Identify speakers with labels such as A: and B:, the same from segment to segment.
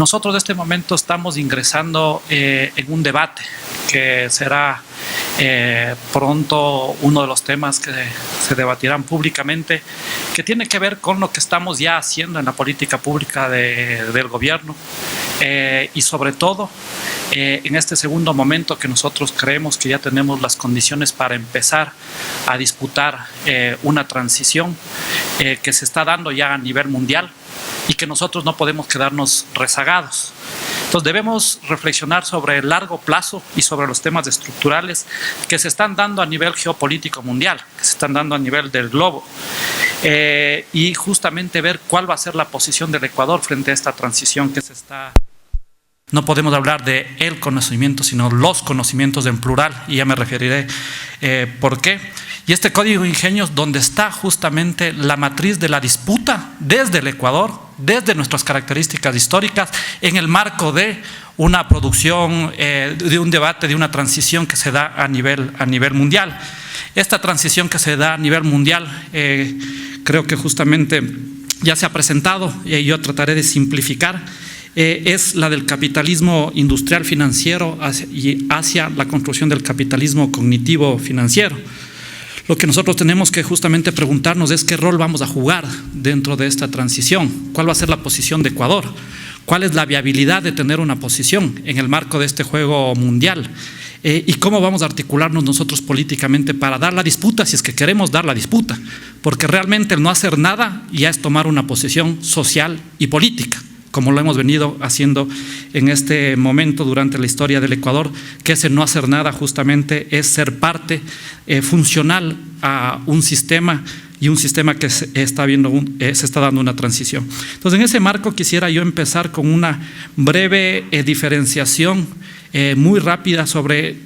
A: Nosotros en este momento estamos ingresando en un debate que será pronto uno de los temas que se debatirán públicamente, que tiene que ver con lo que estamos ya haciendo en la política pública del gobierno y sobre todo en este segundo momento que nosotros creemos que ya tenemos las condiciones para empezar a disputar una transición que se está dando ya a nivel mundial y que nosotros no podemos quedarnos rezagados. Entonces debemos reflexionar sobre el largo plazo y sobre los temas estructurales que se están dando a nivel geopolítico mundial, que se están dando a nivel del globo, y justamente ver cuál va a ser la posición del Ecuador frente a esta transición que se está. No podemos hablar de el conocimiento, sino los conocimientos en plural, y ya me referiré por qué. Y este código de ingenios, donde está justamente la matriz de la disputa desde el Ecuador, desde nuestras características históricas, en el marco de una producción, de un debate, de una transición que se da a nivel mundial. Esta transición que se da a nivel mundial, creo que justamente ya se ha presentado, y yo trataré de simplificar. Es la del capitalismo industrial financiero hacia la construcción del capitalismo cognitivo financiero. Lo que nosotros tenemos que justamente preguntarnos es qué rol vamos a jugar dentro de esta transición, cuál va a ser la posición de Ecuador, cuál es la viabilidad de tener una posición en el marco de este juego mundial, y cómo vamos a articularnos nosotros políticamente para dar la disputa, si es que queremos dar la disputa, porque realmente el no hacer nada ya es tomar una posición social y política, como lo hemos venido haciendo en este momento durante la historia del Ecuador, que ese no hacer nada justamente es ser parte funcional a un sistema, y un sistema que se está dando una transición. Entonces, en ese marco quisiera yo empezar con una breve diferenciación muy rápida sobre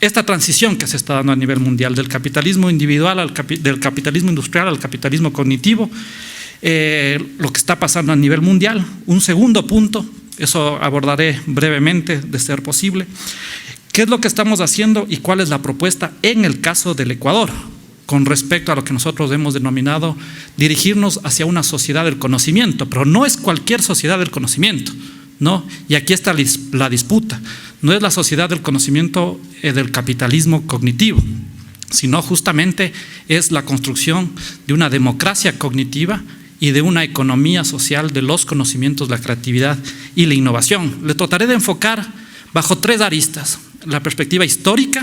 A: esta transición que se está dando a nivel mundial, del capitalismo individual, del capitalismo industrial al capitalismo cognitivo. Lo que está pasando a nivel mundial. Un segundo punto, eso abordaré brevemente de ser posible, qué es lo que estamos haciendo y cuál es la propuesta en el caso del Ecuador con respecto a lo que nosotros hemos denominado dirigirnos hacia una sociedad del conocimiento, pero no es cualquier sociedad del conocimiento, ¿no? Y aquí está la disputa, no es la sociedad del conocimiento del capitalismo cognitivo, sino justamente es la construcción de una democracia cognitiva y de una economía social de los conocimientos, la creatividad y la innovación. Le trataré de enfocar bajo tres aristas: la perspectiva histórica,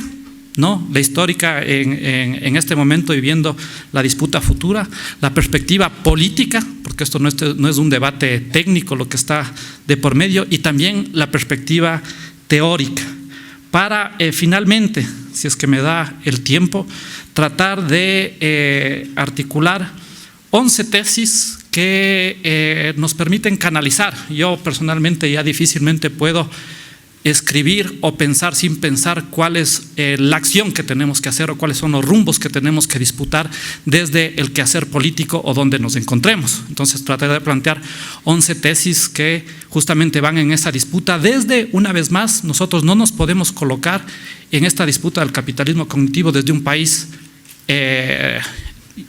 A: ¿no? La histórica en este momento viviendo la disputa futura; la perspectiva política, porque esto no es un debate técnico lo que está de por medio; y también la perspectiva teórica, para finalmente, si es que me da el tiempo, tratar de articular 11 tesis que nos permiten canalizar. Yo personalmente ya difícilmente puedo escribir o pensar sin pensar cuál es la acción que tenemos que hacer o cuáles son los rumbos que tenemos que disputar desde el quehacer político o donde nos encontremos. Entonces trataré de plantear 11 tesis que justamente van en esa disputa. Desde, una vez más, nosotros no nos podemos colocar en esta disputa del capitalismo cognitivo desde un país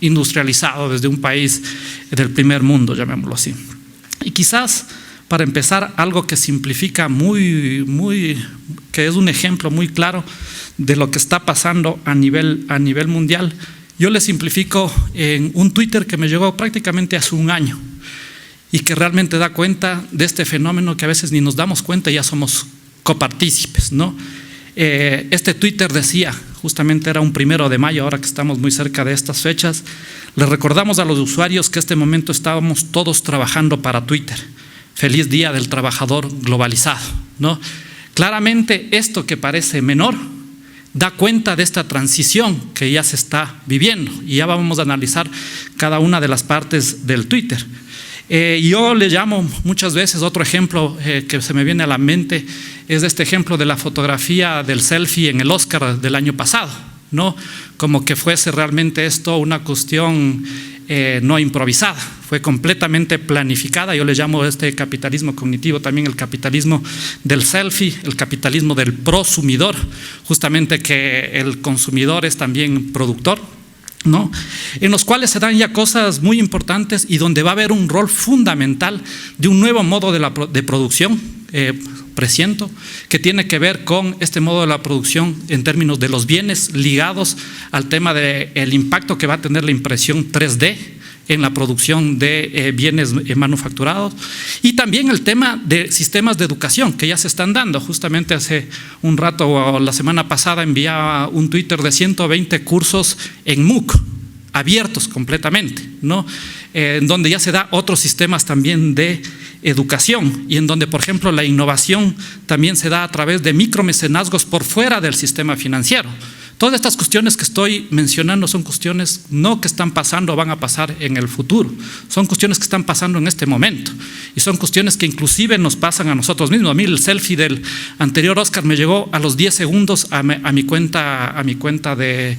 A: industrializado, desde un país del primer mundo, llamémoslo así. Y quizás, para empezar, algo que simplifica que es un ejemplo muy claro de lo que está pasando a nivel mundial, yo le simplifico en un Twitter que me llegó prácticamente hace un año y que realmente da cuenta de este fenómeno que a veces ni nos damos cuenta y ya somos copartícipes, ¿no? Este Twitter decía, justamente era un 1 de mayo, ahora que estamos muy cerca de estas fechas, le recordamos a los usuarios que en este momento estábamos todos trabajando para Twitter. Feliz Día del Trabajador Globalizado, ¿no? Claramente esto que parece menor da cuenta de esta transición que ya se está viviendo, y ya vamos a analizar cada una de las partes del Twitter. Yo le llamo muchas veces, otro ejemplo que se me viene a la mente es este ejemplo de la fotografía del selfie en el Oscar del año pasado, ¿no? Como que fuese realmente esto una cuestión no improvisada, fue completamente planificada. Yo le llamo este capitalismo cognitivo también el capitalismo del selfie, el capitalismo del prosumidor, justamente que el consumidor es también productor. ¿no? En los cuales se dan ya cosas muy importantes y donde va a haber un rol fundamental de un nuevo modo de producción, presiento, que tiene que ver con este modo de la producción en términos de los bienes ligados al tema del impacto que va a tener la impresión 3D en la producción de bienes manufacturados, y también el tema de sistemas de educación que ya se están dando. Justamente hace un rato, o la semana pasada, enviaba un Twitter de 120 cursos en MOOC, abiertos completamente, ¿no? En donde ya se da otros sistemas también de educación, y en donde, por ejemplo, la innovación también se da a través de micromecenazgos por fuera del sistema financiero. Todas estas cuestiones que estoy mencionando son cuestiones no que están pasando o van a pasar en el futuro, son cuestiones que están pasando en este momento, y son cuestiones que inclusive nos pasan a nosotros mismos. A mí el selfie del anterior Oscar me llegó a los 10 segundos a mi cuenta de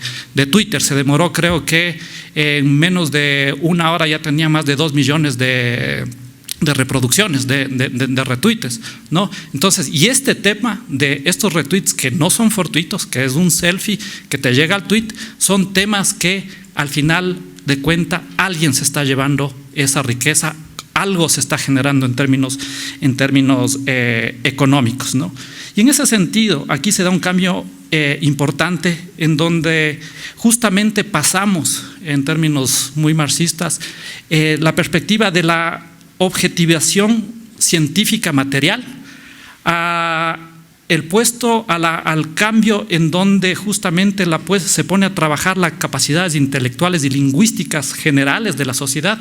A: Twitter. Se demoró, creo que en menos de una hora ya tenía más de 2 millones de reproducciones, de retweets, ¿no? Entonces, y este tema de estos retweets que no son fortuitos, que es un selfie que te llega al tweet, son temas que al final de cuenta alguien se está llevando esa riqueza, algo se está generando en términos económicos, ¿no? Y en ese sentido, aquí se da un cambio importante en donde justamente pasamos, en términos muy marxistas, la perspectiva de la objetivación científica material, el puesto al cambio en donde justamente se pone a trabajar las capacidades intelectuales y lingüísticas generales de la sociedad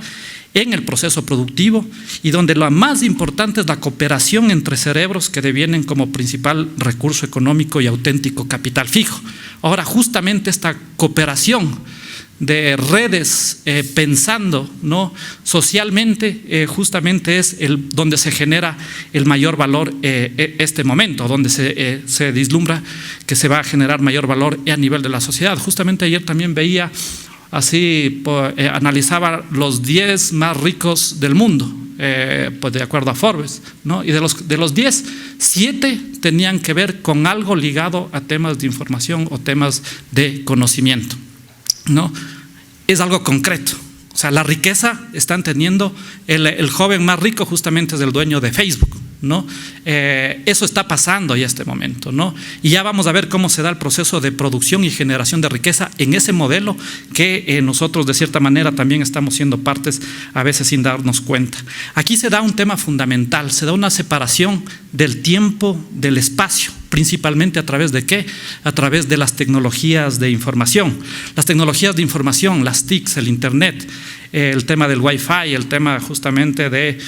A: en el proceso productivo, y donde lo más importante es la cooperación entre cerebros que devienen como principal recurso económico y auténtico capital fijo. Ahora, justamente esta cooperación de redes pensando, ¿no?, socialmente, justamente es donde se genera el mayor valor este momento, donde se vislumbra que se va a generar mayor valor a nivel de la sociedad. Justamente ayer también veía así, analizaba los 10 más ricos del mundo, pues de acuerdo a Forbes, ¿no? Y de los 10, 7 tenían que ver con algo ligado a temas de información o temas de conocimiento, ¿no? Es algo concreto. O sea, la riqueza están teniendo, el joven más rico justamente es el dueño de Facebook, ¿no? Eso está pasando ya este momento, ¿no? Y ya vamos a ver cómo se da el proceso de producción y generación de riqueza en ese modelo que nosotros de cierta manera también estamos siendo partes a veces sin darnos cuenta. Aquí se da un tema fundamental, se da una separación del tiempo, del espacio, principalmente a través de ¿qué? A través de las tecnologías de información. Las tecnologías de información, las TICs, el Internet, el tema del Wi-Fi, el tema justamente de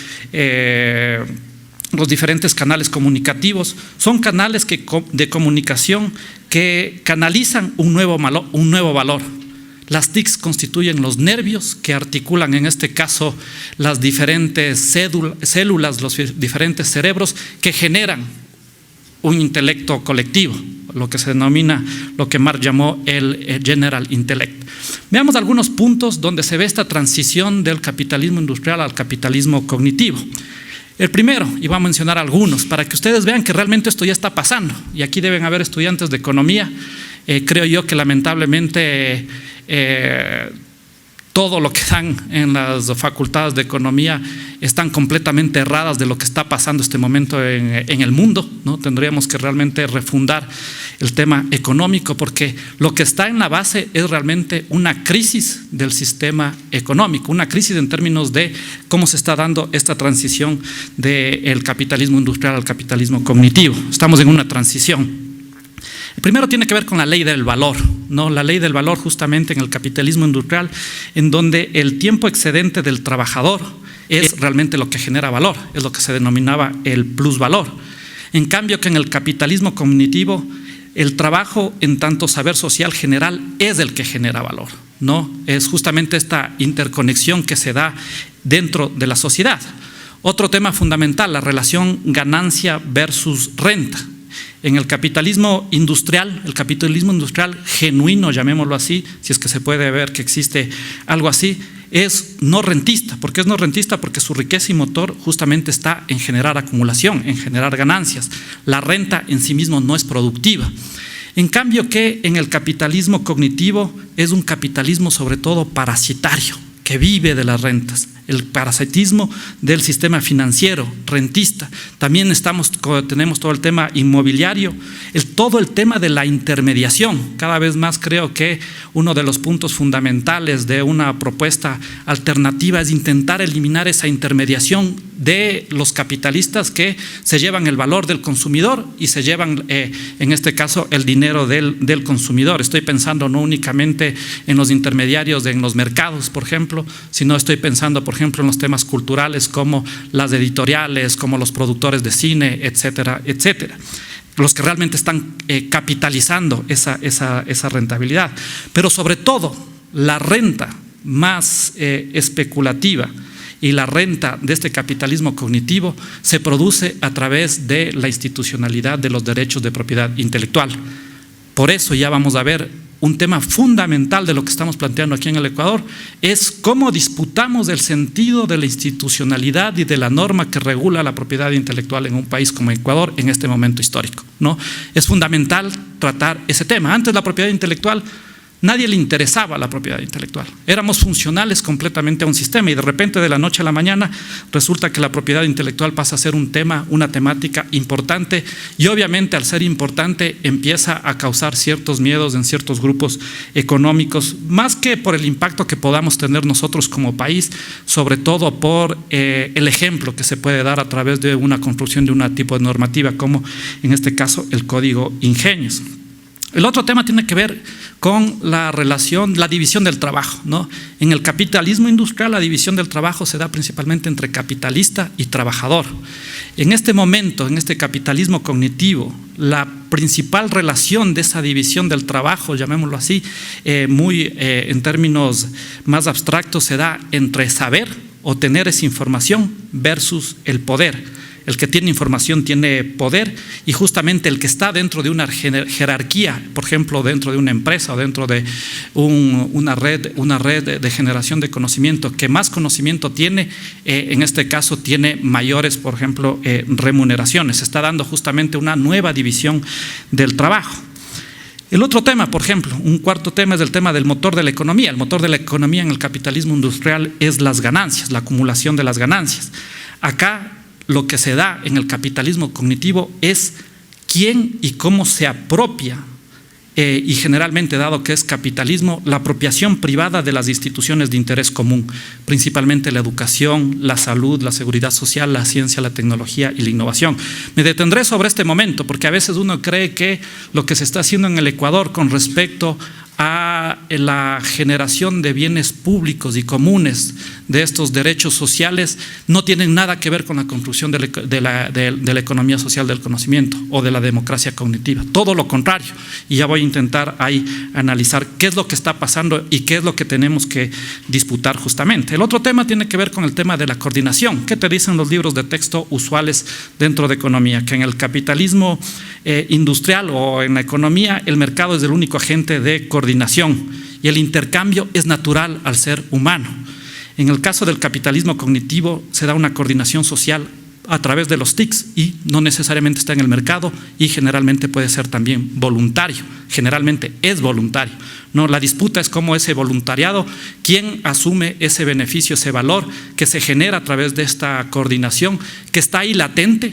A: los diferentes canales comunicativos, son canales de comunicación que canalizan un nuevo valor. Las TICs constituyen los nervios que articulan, en este caso, las diferentes células, los diferentes cerebros que generan un intelecto colectivo, lo que se denomina, lo que Marx llamó el general intellect. Veamos algunos puntos donde se ve esta transición del capitalismo industrial al capitalismo cognitivo. El primero, y voy a mencionar algunos, para que ustedes vean que realmente esto ya está pasando, y aquí deben haber estudiantes de economía. Creo yo que lamentablemente todo lo que dan en las facultades de economía están completamente erradas de lo que está pasando este momento en el mundo, ¿no? Tendríamos que realmente refundar el tema económico, porque lo que está en la base es realmente una crisis del sistema económico, una crisis en términos de cómo se está dando esta transición del capitalismo industrial al capitalismo cognitivo. Estamos en una transición. El primero tiene que ver con la ley del valor, ¿no? La ley del valor justamente en el capitalismo industrial, en donde el tiempo excedente del trabajador es realmente lo que genera valor, es lo que se denominaba el plusvalor. En cambio que en el capitalismo cognitivo, el trabajo en tanto saber social general es el que genera valor, ¿no? Es justamente esta interconexión que se da dentro de la sociedad. Otro tema fundamental, la relación ganancia versus renta. En el capitalismo industrial genuino, llamémoslo así, si es que se puede ver que existe algo así, es no rentista. ¿Por qué es no rentista? Porque su riqueza y motor justamente está en generar acumulación, en generar ganancias. La renta en sí mismo no es productiva. En cambio que en el capitalismo cognitivo es un capitalismo sobre todo parasitario, que vive de las rentas. El parasitismo del sistema financiero, rentista. También tenemos todo el tema inmobiliario, todo el tema de la intermediación. Cada vez más creo que uno de los puntos fundamentales de una propuesta alternativa es intentar eliminar esa intermediación de los capitalistas que se llevan el valor del consumidor y se llevan, en este caso, el dinero del consumidor. Estoy pensando no únicamente en los intermediarios en los mercados, por ejemplo, sino estoy pensando, por ejemplo, en los temas culturales como las editoriales, como los productores de cine, etcétera, etcétera. Los que realmente están capitalizando esa rentabilidad. Pero sobre todo, la renta más especulativa y la renta de este capitalismo cognitivo se produce a través de la institucionalidad de los derechos de propiedad intelectual. Por eso ya vamos a ver un tema fundamental de lo que estamos planteando aquí en el Ecuador, es cómo disputamos el sentido de la institucionalidad y de la norma que regula la propiedad intelectual en un país como Ecuador en este momento histórico, ¿no? Es fundamental tratar ese tema. Antes la propiedad intelectual, nadie le interesaba la propiedad intelectual. Éramos funcionales completamente a un sistema y de repente de la noche a la mañana resulta que la propiedad intelectual pasa a ser un tema, una temática importante y obviamente al ser importante empieza a causar ciertos miedos en ciertos grupos económicos, más que por el impacto que podamos tener nosotros como país, sobre todo por el ejemplo que se puede dar a través de una construcción de un tipo de normativa como en este caso el Código Ingenios. El otro tema tiene que ver con la relación, la división del trabajo, ¿no? En el capitalismo industrial la división del trabajo se da principalmente entre capitalista y trabajador. En este momento, en este capitalismo cognitivo, la principal relación de esa división del trabajo, llamémoslo así, en términos más abstractos, se da entre saber o tener esa información versus el poder. El que tiene información tiene poder y justamente el que está dentro de una jerarquía, por ejemplo, dentro de una empresa o dentro de una red de generación de conocimiento, que más conocimiento tiene, en este caso tiene mayores, por ejemplo, remuneraciones. Se está dando justamente una nueva división del trabajo. El otro tema, por ejemplo, un cuarto tema es el tema del motor de la economía. El motor de la economía en el capitalismo industrial es las ganancias, la acumulación de las ganancias. Acá lo que se da en el capitalismo cognitivo es quién y cómo se apropia, y generalmente, dado que es capitalismo, la apropiación privada de las instituciones de interés común, principalmente la educación, la salud, la seguridad social, la ciencia, la tecnología y la innovación. Me detendré sobre este momento porque a veces uno cree que lo que se está haciendo en el Ecuador con respecto a la generación de bienes públicos y comunes de estos derechos sociales no tienen nada que ver con la construcción de la economía social del conocimiento o de la democracia cognitiva. Todo lo contrario. Y ya voy a intentar ahí analizar qué es lo que está pasando y qué es lo que tenemos que disputar justamente. El otro tema tiene que ver con el tema de la coordinación. ¿Qué te dicen los libros de texto usuales dentro de economía? Que en el capitalismo industrial o en la economía el mercado es el único agente de coordinación y el intercambio es natural al ser humano. En el caso del capitalismo cognitivo se da una coordinación social a través de los TICs y no necesariamente está en el mercado y generalmente puede ser también voluntario, generalmente es voluntario, ¿no? La disputa es cómo ese voluntariado, quién asume ese beneficio, ese valor que se genera a través de esta coordinación que está ahí latente,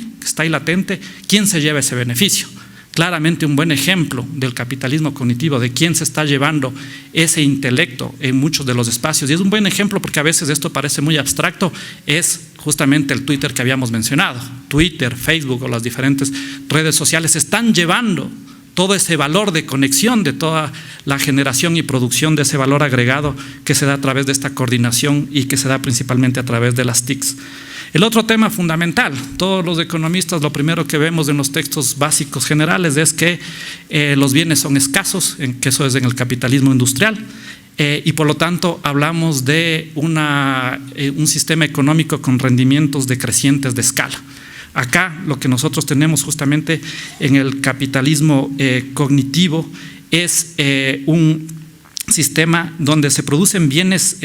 A: quién se lleva ese beneficio. Claramente un buen ejemplo del capitalismo cognitivo, de quién se está llevando ese intelecto en muchos de los espacios, y es un buen ejemplo porque a veces esto parece muy abstracto, es justamente el Twitter que habíamos mencionado. Twitter, Facebook o las diferentes redes sociales están llevando todo ese valor de conexión, de toda la generación y producción de ese valor agregado que se da a través de esta coordinación y que se da principalmente a través de las TICs. El otro tema fundamental, todos los economistas lo primero que vemos en los textos básicos generales es que los bienes son escasos, que eso es en el capitalismo industrial, y por lo tanto hablamos de un sistema económico con rendimientos decrecientes de escala. Acá lo que nosotros tenemos justamente en el capitalismo cognitivo es un sistema donde se producen bienes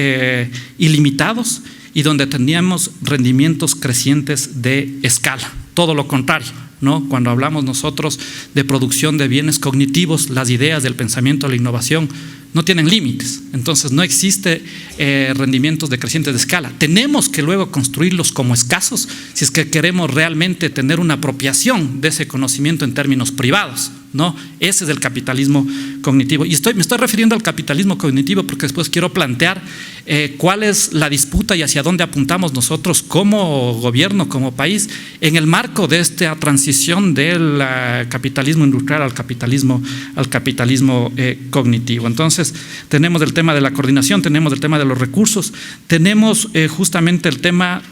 A: ilimitados y donde teníamos rendimientos crecientes de escala. Todo lo contrario, ¿no? Cuando hablamos nosotros de producción de bienes cognitivos, las ideas del pensamiento, la innovación, no tienen límites. Entonces no existe rendimientos decrecientes de escala. Tenemos que luego construirlos como escasos si es que queremos realmente tener una apropiación de ese conocimiento en términos privados, ¿no? Ese es el capitalismo cognitivo. Y me estoy refiriendo al capitalismo cognitivo porque después quiero plantear cuál es la disputa y hacia dónde apuntamos nosotros como gobierno, como país, en el marco de esta transición del capitalismo industrial al capitalismo cognitivo. Entonces, tenemos el tema de la coordinación, tenemos el tema de los recursos, tenemos justamente el tema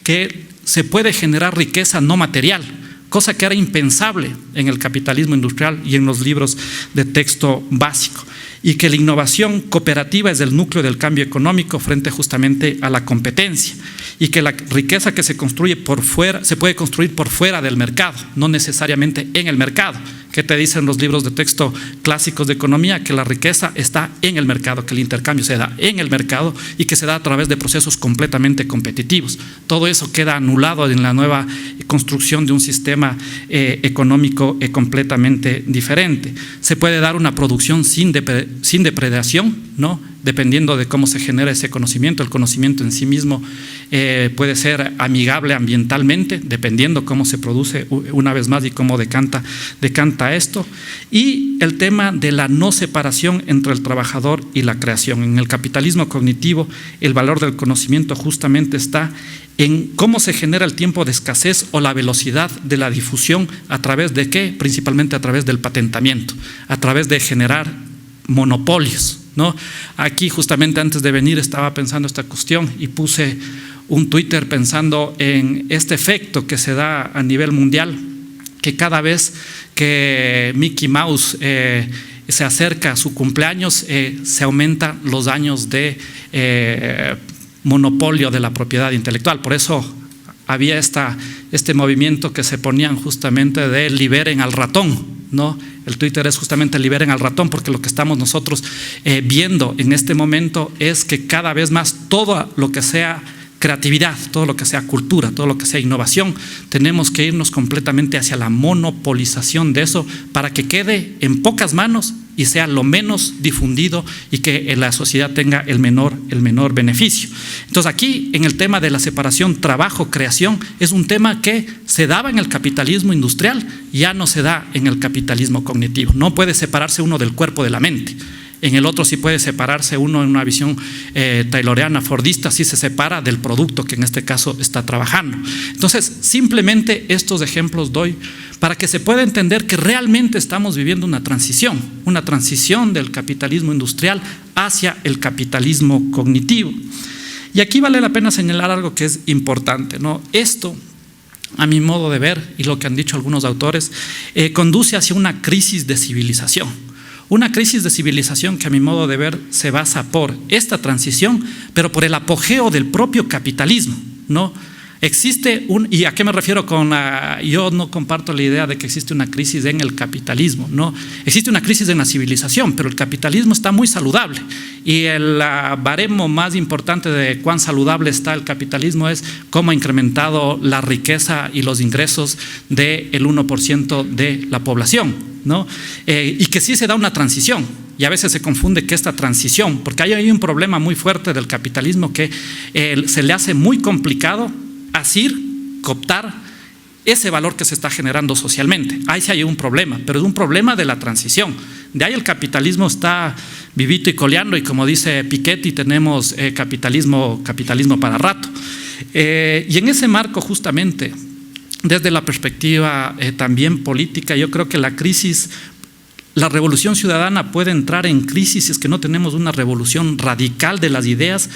A: que se puede generar riqueza no material, cosa que era impensable en el capitalismo industrial y en los libros de texto básico, y que la innovación cooperativa es el núcleo del cambio económico frente justamente a la competencia, y que la riqueza que se construye por fuera se puede construir por fuera del mercado, no necesariamente en el mercado. ¿Qué te dicen los libros de texto clásicos de economía? Que la riqueza está en el mercado, que el intercambio se da en el mercado y que se da a través de procesos completamente competitivos. Todo eso queda anulado en la nueva construcción de un sistema económico completamente diferente. Se puede dar una producción sin depredación, ¿no? Dependiendo de cómo se genera ese conocimiento. El conocimiento en sí mismo puede ser amigable ambientalmente, dependiendo cómo se produce, una vez más, y cómo decanta esto. Y el tema de la no separación entre el trabajador y la creación. En el capitalismo cognitivo, el valor del conocimiento justamente está en cómo se genera el tiempo de escasez o la velocidad de la difusión, a través de qué, principalmente a través del patentamiento, a través de generar monopolios, ¿no? Aquí justamente antes de venir estaba pensando esta cuestión y puse un Twitter pensando en este efecto que se da a nivel mundial, que cada vez que Mickey Mouse se acerca a su cumpleaños, se aumentan los años de monopolio de la propiedad intelectual. Por eso había este movimiento que se ponían justamente de liberen al ratón, ¿no? El Twitter es justamente liberen al ratón, porque lo que estamos nosotros viendo en este momento es que cada vez más todo lo que sea creatividad, todo lo que sea cultura, todo lo que sea innovación, tenemos que irnos completamente hacia la monopolización de eso para que quede en pocas manos y sea lo menos difundido y que la sociedad tenga el menor beneficio. Entonces aquí en el tema de la separación trabajo-creación es un tema que se daba en el capitalismo industrial, ya no se da en el capitalismo cognitivo. No puede separarse uno del cuerpo de la mente. En el otro sí puede separarse uno en una visión tayloriana, fordista, sí se separa del producto que en este caso está trabajando. Entonces, simplemente estos ejemplos doy para que se pueda entender que realmente estamos viviendo una transición del capitalismo industrial hacia el capitalismo cognitivo. Y aquí vale la pena señalar algo que es importante, ¿no? Esto, a mi modo de ver, y lo que han dicho algunos autores, conduce hacia una crisis de civilización. Una crisis de civilización que a mi modo de ver se basa por esta transición, pero por el apogeo del propio capitalismo, ¿no? Existe ¿y a qué me refiero con yo no comparto la idea de que existe una crisis en el capitalismo, ¿no? Existe una crisis en la civilización, pero el capitalismo está muy saludable, y el baremo más importante de cuán saludable está el capitalismo es cómo ha incrementado la riqueza y los ingresos del 1% de la población, ¿no? Y que sí se da una transición, y a veces se confunde que esta transición, porque hay un problema muy fuerte del capitalismo que se le hace muy complicado asir, cooptar ese valor que se está generando socialmente. Ahí sí hay un problema, pero es un problema de la transición. De ahí el capitalismo está vivito y coleando, y como dice Piketty, tenemos capitalismo para rato. Y en ese marco justamente, desde la perspectiva también política, yo creo que la revolución ciudadana puede entrar en crisis si es que no tenemos una revolución radical de las ideas,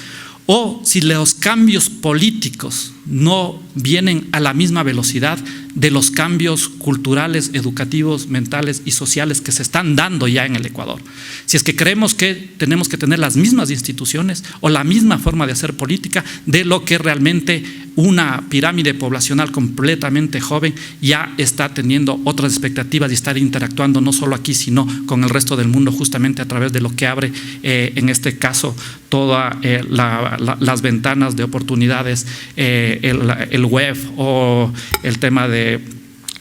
A: o si los cambios políticos no vienen a la misma velocidad de los cambios culturales, educativos, mentales y sociales que se están dando ya en el Ecuador. Si es que creemos que tenemos que tener las mismas instituciones o la misma forma de hacer política de lo que realmente una pirámide poblacional completamente joven ya está teniendo otras expectativas y estar interactuando no solo aquí, sino con el resto del mundo, justamente a través de lo que abre en este caso todas las ventanas de oportunidades, el web, o el tema de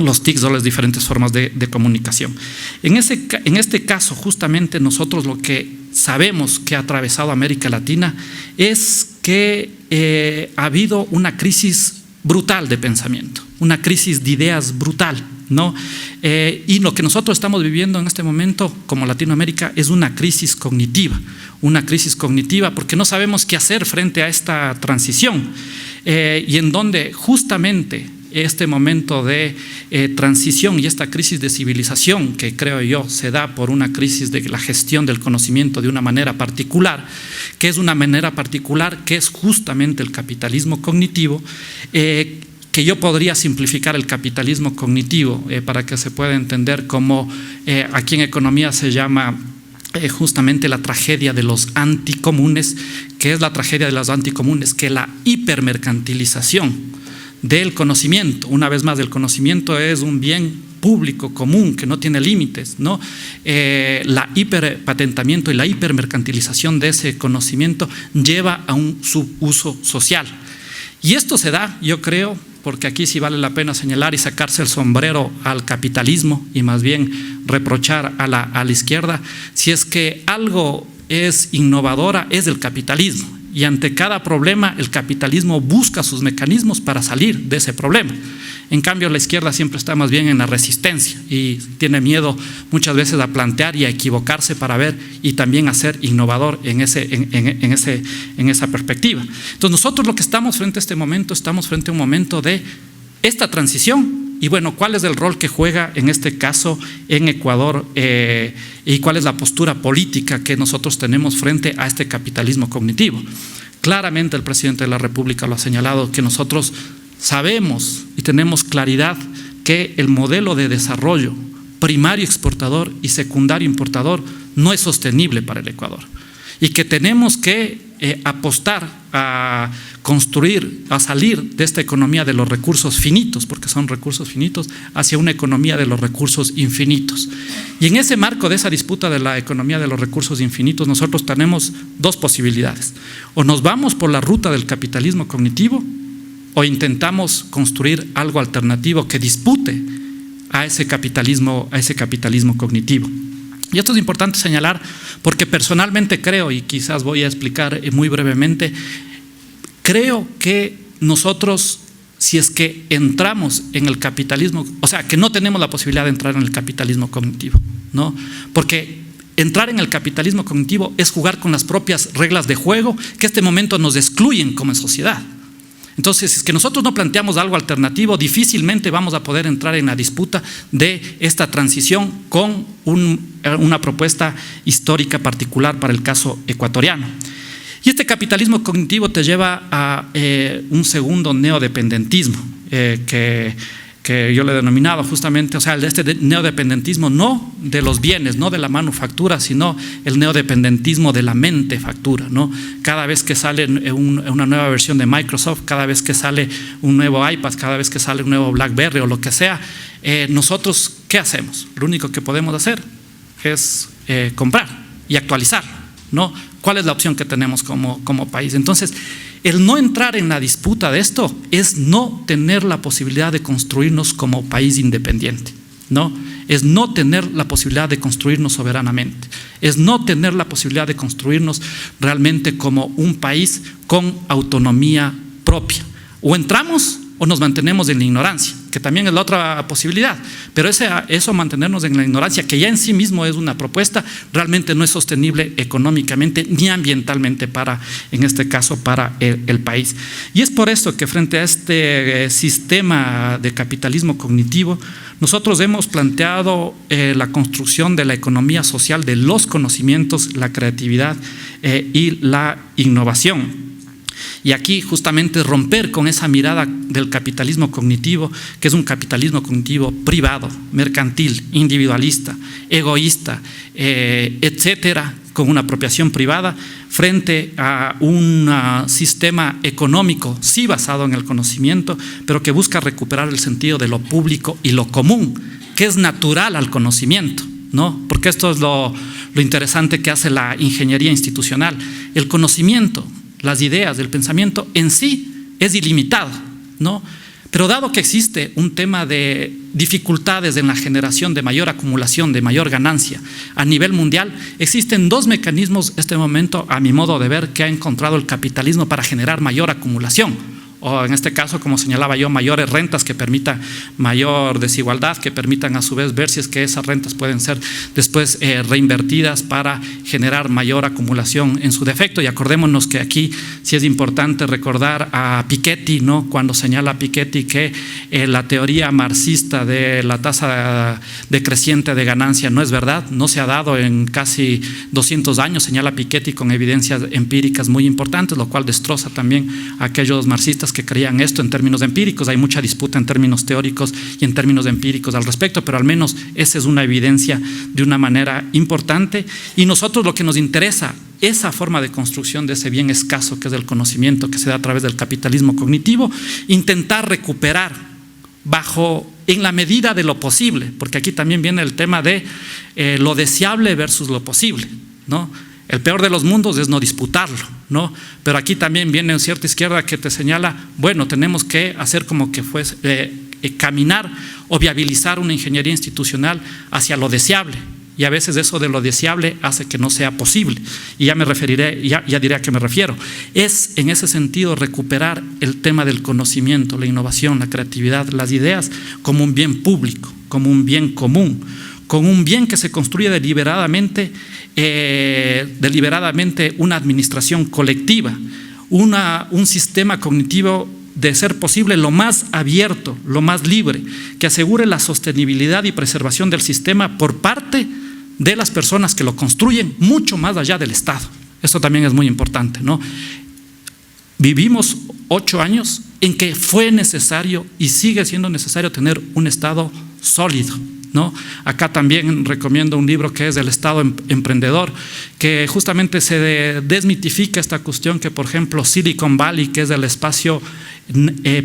A: los TICs o las diferentes formas de comunicación. En este caso, justamente nosotros lo que sabemos que ha atravesado América Latina es que ha habido una crisis brutal de pensamiento, una crisis de ideas brutal, ¿no? Y lo que nosotros estamos viviendo en este momento como Latinoamérica es una crisis cognitiva porque no sabemos qué hacer frente a esta transición y en donde justamente este momento de transición y esta crisis de civilización que creo yo se da por una crisis de la gestión del conocimiento de una manera particular, que es justamente el capitalismo cognitivo, que yo podría simplificar el capitalismo cognitivo para que se pueda entender como aquí en economía se llama justamente la tragedia de los anticomunes, que es la tragedia de los anticomunes, que la hipermercantilización del conocimiento. Una vez más, el conocimiento es un bien público común que no tiene límites, ¿no? La hiperpatentamiento y la hipermercantilización de ese conocimiento lleva a un subuso social. Y esto se da, yo creo, porque aquí sí vale la pena señalar y sacarse el sombrero al capitalismo y más bien reprochar a la izquierda, si es que algo es innovadora, es el capitalismo. Y ante cada problema el capitalismo busca sus mecanismos para salir de ese problema. En cambio la izquierda siempre está más bien en la resistencia y tiene miedo muchas veces a plantear y a equivocarse para ver y también a ser innovador en esa perspectiva. Entonces nosotros lo que estamos frente a un momento de esta transición. Y bueno, ¿cuál es el rol que juega en este caso en Ecuador y cuál es la postura política que nosotros tenemos frente a este capitalismo cognitivo? Claramente el presidente de la República lo ha señalado, que nosotros sabemos y tenemos claridad que el modelo de desarrollo primario exportador y secundario importador no es sostenible para el Ecuador y que tenemos que apostar a construir, a salir de esta economía de los recursos finitos, porque son recursos finitos, hacia una economía de los recursos infinitos. Y en ese marco de esa disputa de la economía de los recursos infinitos, nosotros tenemos dos posibilidades. O nos vamos por la ruta del capitalismo cognitivo o intentamos construir algo alternativo que dispute a ese capitalismo cognitivo. Y esto es importante señalar porque personalmente creo, y quizás voy a explicar muy brevemente, creo que nosotros, si es que entramos en el capitalismo, o sea, que no tenemos la posibilidad de entrar en el capitalismo cognitivo, ¿no? Porque entrar en el capitalismo cognitivo es jugar con las propias reglas de juego que en este momento nos excluyen como sociedad. Entonces, si es que nosotros no planteamos algo alternativo, difícilmente vamos a poder entrar en la disputa de esta transición con una propuesta histórica particular para el caso ecuatoriano. Y este capitalismo cognitivo te lleva a un segundo neodependentismo, que yo le he denominado justamente, o sea, este neodependentismo no de los bienes, no de la manufactura, sino el neodependentismo de la mente factura, ¿no? Cada vez que sale una nueva versión de Microsoft, cada vez que sale un nuevo iPad, cada vez que sale un nuevo BlackBerry o lo que sea, nosotros, ¿qué hacemos? Lo único que podemos hacer es comprar y actualizar, ¿no? ¿Cuál es la opción que tenemos como país? Entonces, el no entrar en la disputa de esto es no tener la posibilidad de construirnos como país independiente, ¿no? Es no tener la posibilidad de construirnos soberanamente, es no tener la posibilidad de construirnos realmente como un país con autonomía propia. O entramos o nos mantenemos en la ignorancia, que también es la otra posibilidad, pero eso mantenernos en la ignorancia, que ya en sí mismo es una propuesta, realmente no es sostenible económicamente ni ambientalmente en este caso, para el país. Y es por eso que frente a este sistema de capitalismo cognitivo, nosotros hemos planteado la construcción de la economía social de los conocimientos, la creatividad y la innovación. Y aquí justamente romper con esa mirada del capitalismo cognitivo, que es un capitalismo cognitivo privado, mercantil, individualista, egoísta, etcétera, con una apropiación privada, frente a un sistema económico, sí basado en el conocimiento, pero que busca recuperar el sentido de lo público y lo común, que es natural al conocimiento, ¿no? Porque esto es lo interesante que hace la ingeniería institucional. El conocimiento, las ideas, el pensamiento en sí es ilimitado, ¿no? Pero dado que existe un tema de dificultades en la generación de mayor acumulación, de mayor ganancia a nivel mundial, existen dos mecanismos en este momento, a mi modo de ver, que ha encontrado el capitalismo para generar mayor acumulación. O en este caso, como señalaba yo, mayores rentas que permitan mayor desigualdad, que permitan a su vez ver si es que esas rentas pueden ser después reinvertidas para generar mayor acumulación en su defecto. Y acordémonos que aquí sí es importante recordar a Piketty, ¿no? Cuando señala Piketty que la teoría marxista de la tasa decreciente de ganancia no es verdad, no se ha dado en casi 200 años, señala Piketty con evidencias empíricas muy importantes, lo cual destroza también a aquellos marxistas que creían esto en términos empíricos. Hay mucha disputa en términos teóricos y en términos empíricos al respecto, pero al menos esa es una evidencia de una manera importante. Y nosotros lo que nos interesa, esa forma de construcción de ese bien escaso que es el conocimiento que se da a través del capitalismo cognitivo, intentar recuperar en la medida de lo posible, porque aquí también viene el tema de lo deseable versus lo posible, ¿no? El peor de los mundos es no disputarlo, ¿no? Pero aquí también viene cierta izquierda que te señala, bueno, tenemos que hacer como que fuese caminar o viabilizar una ingeniería institucional hacia lo deseable. Y a veces eso de lo deseable hace que no sea posible. Y ya me referiré, ya diré a qué me refiero. Es en ese sentido recuperar el tema del conocimiento, la innovación, la creatividad, las ideas como un bien público, como un bien común, con un bien que se construye deliberadamente una administración colectiva, un sistema cognitivo de ser posible lo más abierto, lo más libre, que asegure la sostenibilidad y preservación del sistema por parte de las personas que lo construyen, mucho más allá del Estado. Esto también es muy importante, ¿no? Vivimos 8 años en que fue necesario y sigue siendo necesario tener un Estado sólido, ¿no? Acá también recomiendo un libro que es El Estado Emprendedor, que justamente se desmitifica esta cuestión que, por ejemplo, Silicon Valley, que es el espacio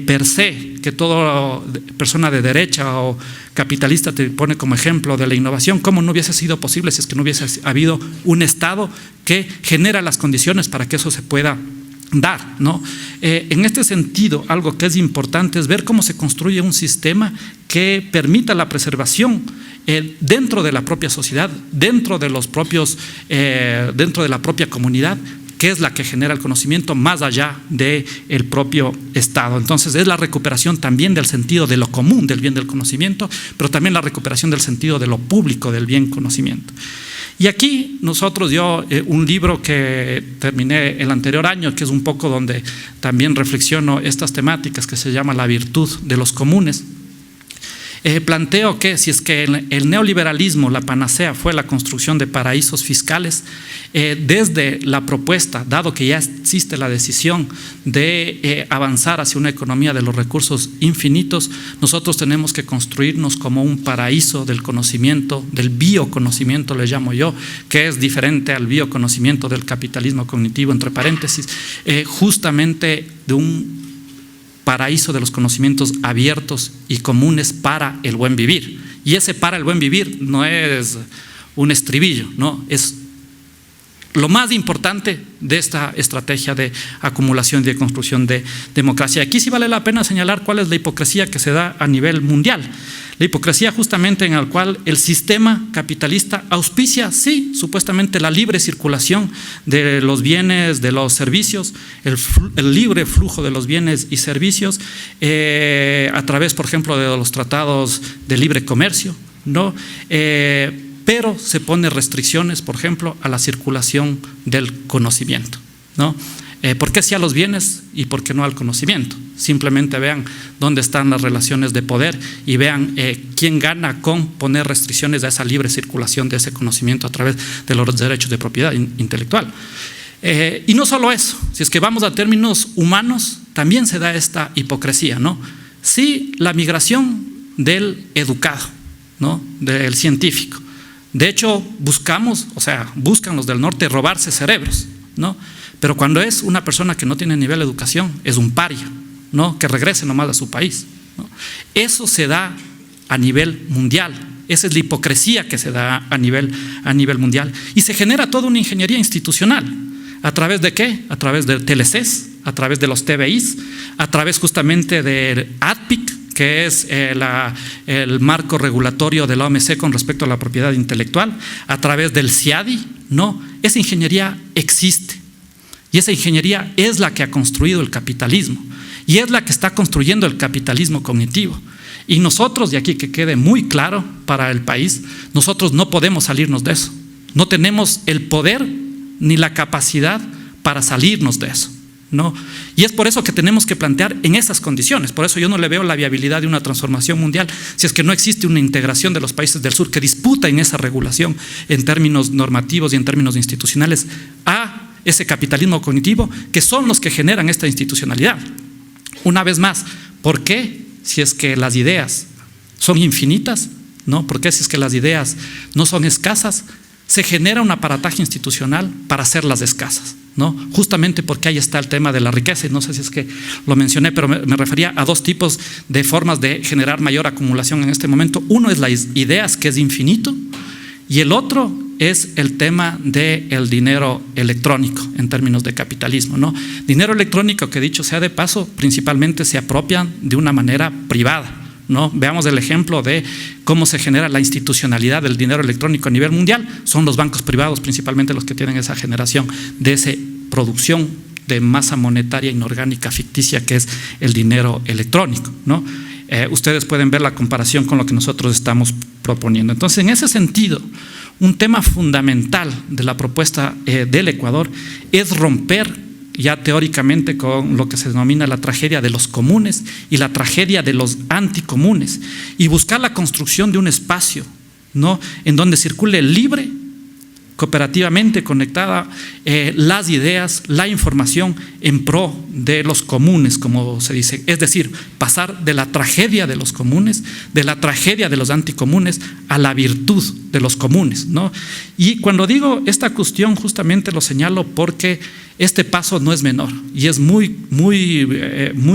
A: per se, que toda persona de derecha o capitalista te pone como ejemplo de la innovación, cómo no hubiese sido posible si es que no hubiese habido un Estado que genera las condiciones para que eso se pueda dar, ¿no? En este sentido, algo que es importante es ver cómo se construye un sistema que permita la preservación dentro de la propia sociedad, dentro de la propia comunidad, que es la que genera el conocimiento más allá del propio Estado. Entonces es la recuperación también del sentido de lo común, del bien del conocimiento, pero también la recuperación del sentido de lo público, del bien conocimiento. Y aquí un libro que terminé el anterior año, que es un poco donde también reflexiono estas temáticas, que se llama La virtud de los comunes. Planteo que si es que el neoliberalismo, la panacea fue la construcción de paraísos fiscales, desde la propuesta, dado que ya existe la decisión de avanzar hacia una economía de los recursos infinitos, nosotros tenemos que construirnos como un paraíso del conocimiento, del bioconocimiento le llamo yo, que es diferente al bioconocimiento del capitalismo cognitivo, entre paréntesis, justamente de un paraíso de los conocimientos abiertos y comunes para el buen vivir. Y ese para el buen vivir no es un estribillo, ¿no? Es lo más importante de esta estrategia de acumulación y de construcción de democracia. Aquí sí vale la pena señalar cuál es la hipocresía que se da a nivel mundial. La hipocresía justamente en la cual el sistema capitalista auspicia, sí, supuestamente la libre circulación de los bienes, de los servicios, el libre flujo de los bienes y servicios a través, por ejemplo, de los tratados de libre comercio, ¿no? Pero se pone restricciones, por ejemplo, a la circulación del conocimiento, ¿no? ¿Por qué sí a los bienes y por qué no al conocimiento? Simplemente vean dónde están las relaciones de poder y vean quién gana con poner restricciones a esa libre circulación de ese conocimiento a través de los derechos de propiedad intelectual. Y no solo eso, si es que vamos a términos humanos, también se da esta hipocresía, ¿no? Sí, la migración del educado, ¿no? Del científico. De hecho, buscan los del norte robarse cerebros, ¿no? Pero cuando es una persona que no tiene nivel de educación, es un paria, ¿no? Que regrese nomás a su país, ¿no? Eso se da a nivel mundial. Esa es la hipocresía que se da a nivel mundial. Y se genera toda una ingeniería institucional. ¿A través de qué? A través de TLCs, a través de los TBIs, a través justamente del ADPIC, que es el marco regulatorio de la OMC con respecto a la propiedad intelectual, a través del CIADI, ¿no? Esa ingeniería existe y esa ingeniería es la que ha construido el capitalismo y es la que está construyendo el capitalismo cognitivo. Y nosotros, de aquí que quede muy claro para el país, nosotros no podemos salirnos de eso. No tenemos el poder ni la capacidad para salirnos de eso, ¿no? Y es por eso que tenemos que plantear en esas condiciones. Por eso yo no le veo la viabilidad de una transformación mundial si es que no existe una integración de los países del sur que disputa en esa regulación en términos normativos y en términos institucionales a ese capitalismo cognitivo, que son los que generan esta institucionalidad. Una vez más, ¿por qué si es que las ideas son infinitas? ¿No? ¿Por qué si es que las ideas no son escasas? Se genera un aparataje institucional para hacerlas escasas, ¿no? Justamente porque ahí está el tema de la riqueza, y no sé si es que lo mencioné, pero me refería a dos tipos de formas de generar mayor acumulación en este momento. Uno es las ideas, que es infinito, y el otro es el tema del dinero electrónico en términos de capitalismo, ¿no? Dinero electrónico que, dicho sea de paso, principalmente se apropian de una manera privada, ¿no? Veamos el ejemplo de cómo se genera la institucionalidad del dinero electrónico a nivel mundial. Son los bancos privados principalmente los que tienen esa generación de esa producción de masa monetaria inorgánica ficticia que es el dinero electrónico, ¿no? Ustedes pueden ver la comparación con lo que nosotros estamos proponiendo. Entonces, en ese sentido, un tema fundamental de la propuesta del Ecuador es romper ya teóricamente con lo que se denomina la tragedia de los comunes y la tragedia de los anticomunes, y buscar la construcción de un espacio, ¿no?, en donde circule libre, cooperativamente conectada las ideas, la información en pro de los comunes, como se dice. Es decir, pasar de la tragedia de los comunes, de la tragedia de los anticomunes, a la virtud de los comunes, ¿no? Y cuando digo esta cuestión, justamente lo señalo porque este paso no es menor y es muy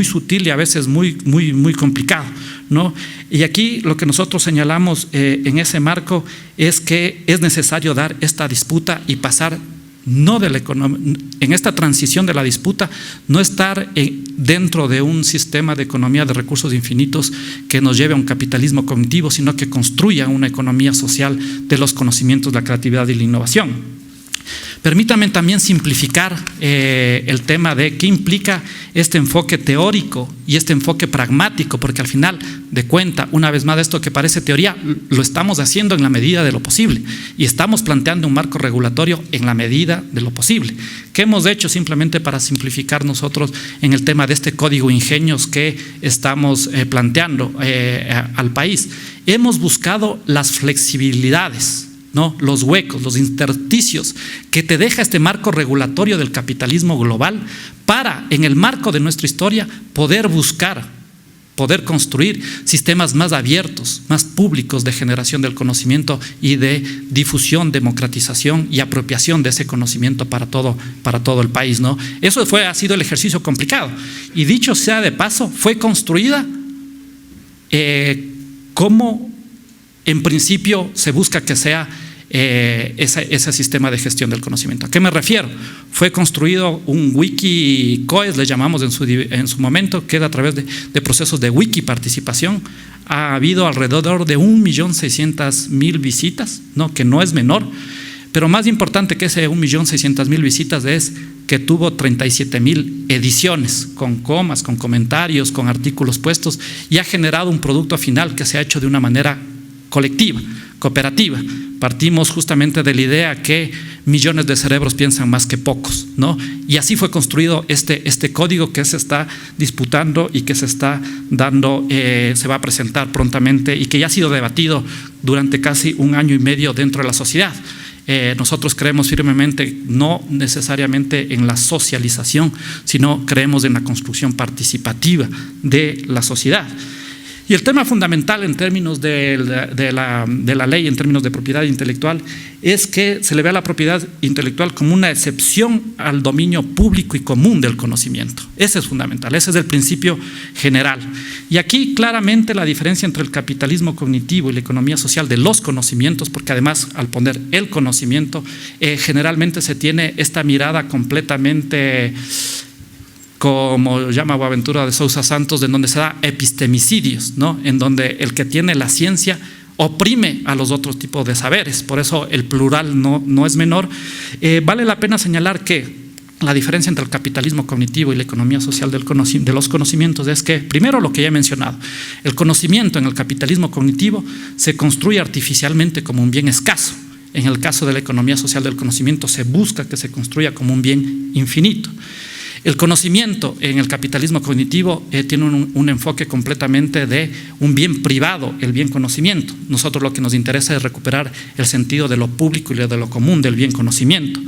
A: sutil y a veces muy complicado, ¿no? Y aquí lo que nosotros señalamos en ese marco es que es necesario dar esta disputa y pasar no de la economía, en esta transición de la disputa, no estar dentro de un sistema de economía de recursos infinitos que nos lleve a un capitalismo cognitivo, sino que construya una economía social de los conocimientos, la creatividad y la innovación. Permítanme también simplificar el tema de qué implica este enfoque teórico y este enfoque pragmático, porque al final de cuenta, una vez más, esto que parece teoría, lo estamos haciendo en la medida de lo posible y estamos planteando un marco regulatorio en la medida de lo posible. ¿Qué hemos hecho simplemente para simplificar nosotros en el tema de este código ingenios que estamos planteando al país? Hemos buscado las flexibilidades, ¿no?, los huecos, los intersticios que te deja este marco regulatorio del capitalismo global para, en el marco de nuestra historia, poder buscar, poder construir sistemas más abiertos, más públicos de generación del conocimiento y de difusión, democratización y apropiación de ese conocimiento para todo el país, ¿no? Eso ha sido el ejercicio complicado. Y dicho sea de paso, fue construida como en principio se busca que sea ese sistema de gestión del conocimiento. ¿A qué me refiero? Fue construido un Wikicoes, le llamamos en su momento, que es a través de procesos de wiki participación. Ha habido alrededor de 1.600.000 visitas, ¿no?, que no es menor, pero más importante que ese 1.600.000 visitas es que tuvo 37.000 ediciones, con comas, con comentarios, con artículos puestos, y ha generado un producto final que se ha hecho de una manera colectiva, cooperativa. Partimos justamente de la idea que millones de cerebros piensan más que pocos, ¿no? Y así fue construido este código que se está disputando y que se está dando, se va a presentar prontamente y que ya ha sido debatido durante casi 1 año y medio dentro de la sociedad. Nosotros creemos firmemente no necesariamente en la socialización, sino creemos en la construcción participativa de la sociedad. Y el tema fundamental en términos de la ley, en términos de propiedad intelectual, es que se le ve a la propiedad intelectual como una excepción al dominio público y común del conocimiento. Ese es fundamental, ese es el principio general. Y aquí claramente la diferencia entre el capitalismo cognitivo y la economía social de los conocimientos, porque además al poner el conocimiento, generalmente se tiene esta mirada completamente como llama Boaventura de Sousa Santos, en donde se da epistemicidios, ¿no? En donde el que tiene la ciencia oprime a los otros tipos de saberes. Por eso el plural no es menor. Vale la pena señalar que la diferencia entre el capitalismo cognitivo y la economía social de los conocimientos es que, primero, lo que ya he mencionado, el conocimiento en el capitalismo cognitivo se construye artificialmente como un bien escaso. En el caso de la economía social del conocimiento se busca que se construya como un bien infinito. El conocimiento en el capitalismo cognitivo tiene un enfoque completamente de un bien privado, el bien conocimiento. Nosotros lo que nos interesa es recuperar el sentido de lo público y de lo común del bien conocimiento.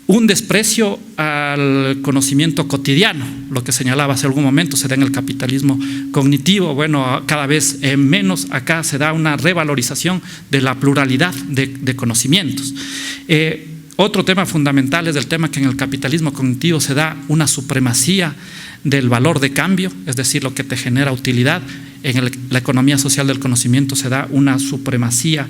A: Un desprecio al conocimiento cotidiano, lo que señalaba hace algún momento, se da en el capitalismo cognitivo. Bueno, cada vez menos. Acá se da una revalorización de la pluralidad de conocimientos. Otro tema fundamental es el tema que en el capitalismo cognitivo se da una supremacía del valor de cambio, es decir, lo que te genera utilidad. En la economía social del conocimiento se da una supremacía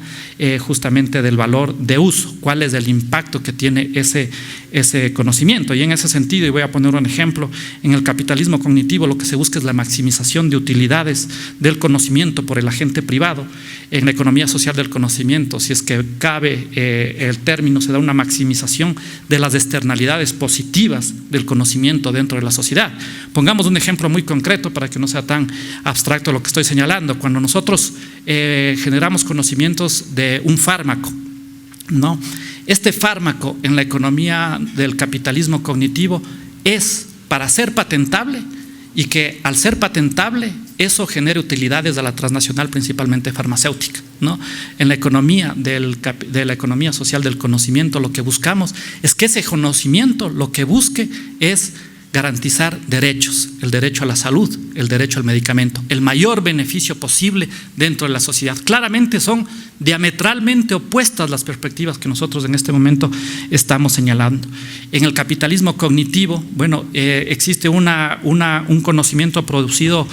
A: justamente del valor de uso, cuál es el impacto que tiene ese conocimiento. Y en ese sentido, y voy a poner un ejemplo, en el capitalismo cognitivo lo que se busca es la maximización de utilidades del conocimiento por el agente privado. En la economía social del conocimiento, si es que cabe el término, se da una maximización de las externalidades positivas del conocimiento dentro de la sociedad. Pongamos un ejemplo muy concreto para que no sea tan abstracto lo que estoy señalando. Cuando nosotros generamos conocimientos de un fármaco, ¿no? Este fármaco en la economía del capitalismo cognitivo es para ser patentable, y que al ser patentable eso genere utilidades a la transnacional, principalmente farmacéutica, ¿no? En la economía de la economía social del conocimiento, lo que buscamos es que ese conocimiento lo que busque es garantizar derechos, el derecho a la salud, el derecho al medicamento, el mayor beneficio posible dentro de la sociedad. Claramente son diametralmente opuestas las perspectivas que nosotros en este momento estamos señalando. En el capitalismo cognitivo, bueno, existe un conocimiento producido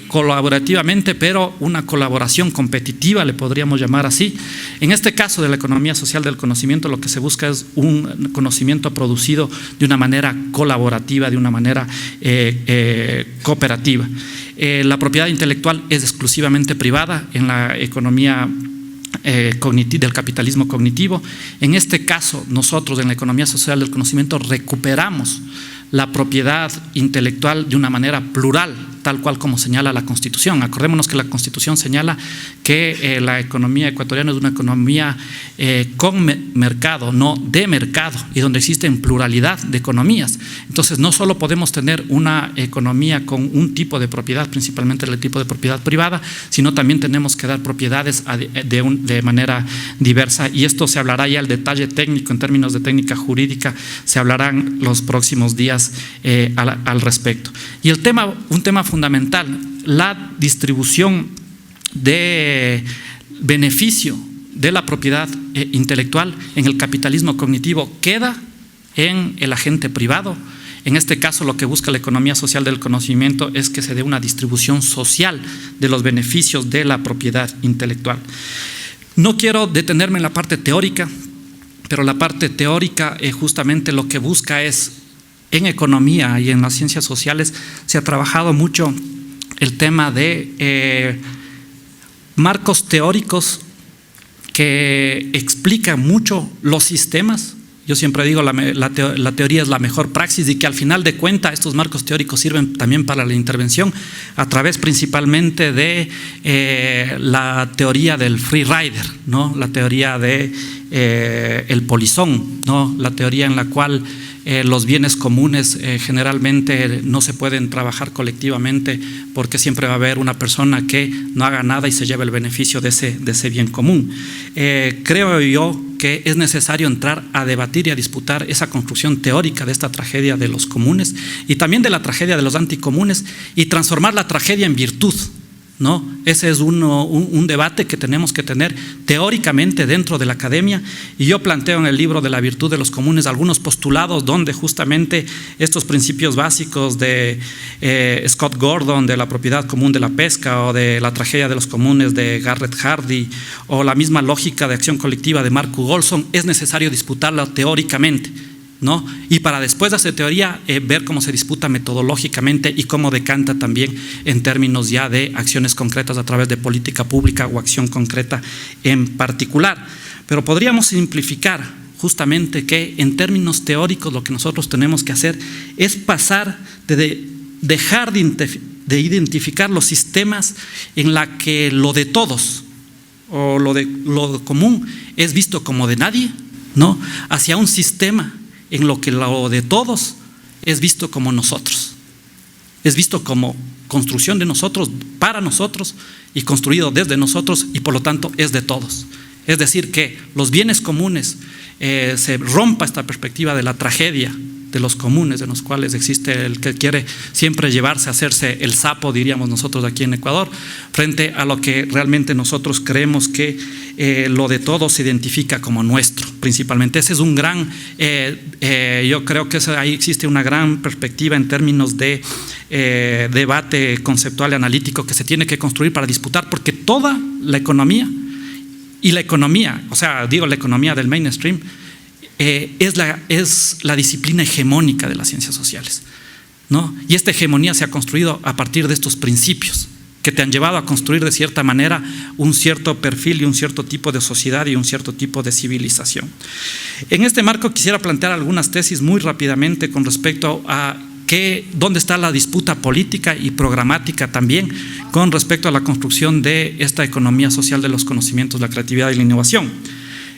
A: colaborativamente, pero una colaboración competitiva, le podríamos llamar así. En este caso de la economía social del conocimiento, lo que se busca es un conocimiento producido de una manera colaborativa, de una manera cooperativa. La propiedad intelectual es exclusivamente privada en la economía del capitalismo cognitivo. En este caso, nosotros en la economía social del conocimiento recuperamos la propiedad intelectual de una manera plural, tal cual como señala la Constitución. Acordémonos que la Constitución señala que la economía ecuatoriana es una economía con mercado, no de mercado, y donde existen pluralidad de economías. Entonces, no solo podemos tener una economía con un tipo de propiedad, principalmente el tipo de propiedad privada, sino también tenemos que dar propiedades de manera diversa, y esto se hablará ya al detalle técnico, en términos de técnica jurídica, se hablarán los próximos días al respecto. Y un tema fundamental, la distribución de beneficio de la propiedad intelectual en el capitalismo cognitivo queda en el agente privado. En este caso, lo que busca la economía social del conocimiento es que se dé una distribución social de los beneficios de la propiedad intelectual. No quiero detenerme en la parte teórica, pero la parte teórica justamente lo que busca es, en economía y en las ciencias sociales se ha trabajado mucho el tema de marcos teóricos que explican mucho los sistemas. Yo siempre digo la teoría es la mejor praxis, y que al final de cuentas estos marcos teóricos sirven también para la intervención a través principalmente de la teoría del free rider, ¿no? La teoría de el polizón, ¿no? La teoría en la cual los bienes comunes generalmente no se pueden trabajar colectivamente, porque siempre va a haber una persona que no haga nada y se lleve el beneficio de ese bien común. Creo yo que es necesario entrar a debatir y a disputar esa construcción teórica de esta tragedia de los comunes y también de la tragedia de los anticomunes, y transformar la tragedia en virtud, ¿no? Ese es un debate que tenemos que tener teóricamente dentro de la academia, y yo planteo en el libro de la virtud de los comunes algunos postulados donde justamente estos principios básicos de Scott Gordon, de la propiedad común de la pesca, o de la tragedia de los comunes de Garrett Hardy, o la misma lógica de acción colectiva de Mark Golson, es necesario disputarla teóricamente. ¿no? Y para después de esa teoría ver cómo se disputa metodológicamente y cómo decanta también en términos ya de acciones concretas a través de política pública o acción concreta en particular. Pero podríamos simplificar justamente que en términos teóricos lo que nosotros tenemos que hacer es pasar de dejar de identificar los sistemas en la que lo de todos o lo común es visto como de nadie, ¿no? Hacia un sistema en lo que lo de todos es visto como nosotros, es visto como construcción de nosotros, para nosotros y construido desde nosotros y por lo tanto es de todos. Es decir, que los bienes comunes, se rompa esta perspectiva de la tragedia de los comunes, en los cuales existe el que quiere siempre llevarse a hacerse el sapo, diríamos nosotros aquí en Ecuador, frente a lo que realmente nosotros creemos que lo de todo se identifica como nuestro, principalmente. Ese es un gran, yo creo que ahí existe una gran perspectiva en términos de debate conceptual y analítico que se tiene que construir para disputar, porque toda la economía, y la economía, o sea, digo la economía del mainstream, es la disciplina hegemónica de las ciencias sociales, ¿no? Y esta hegemonía se ha construido a partir de estos principios que te han llevado a construir de cierta manera un cierto perfil y un cierto tipo de sociedad y un cierto tipo de civilización. En este marco quisiera plantear algunas tesis muy rápidamente con respecto a dónde está la disputa política y programática también con respecto a la construcción de esta economía social de los conocimientos, la creatividad y la innovación.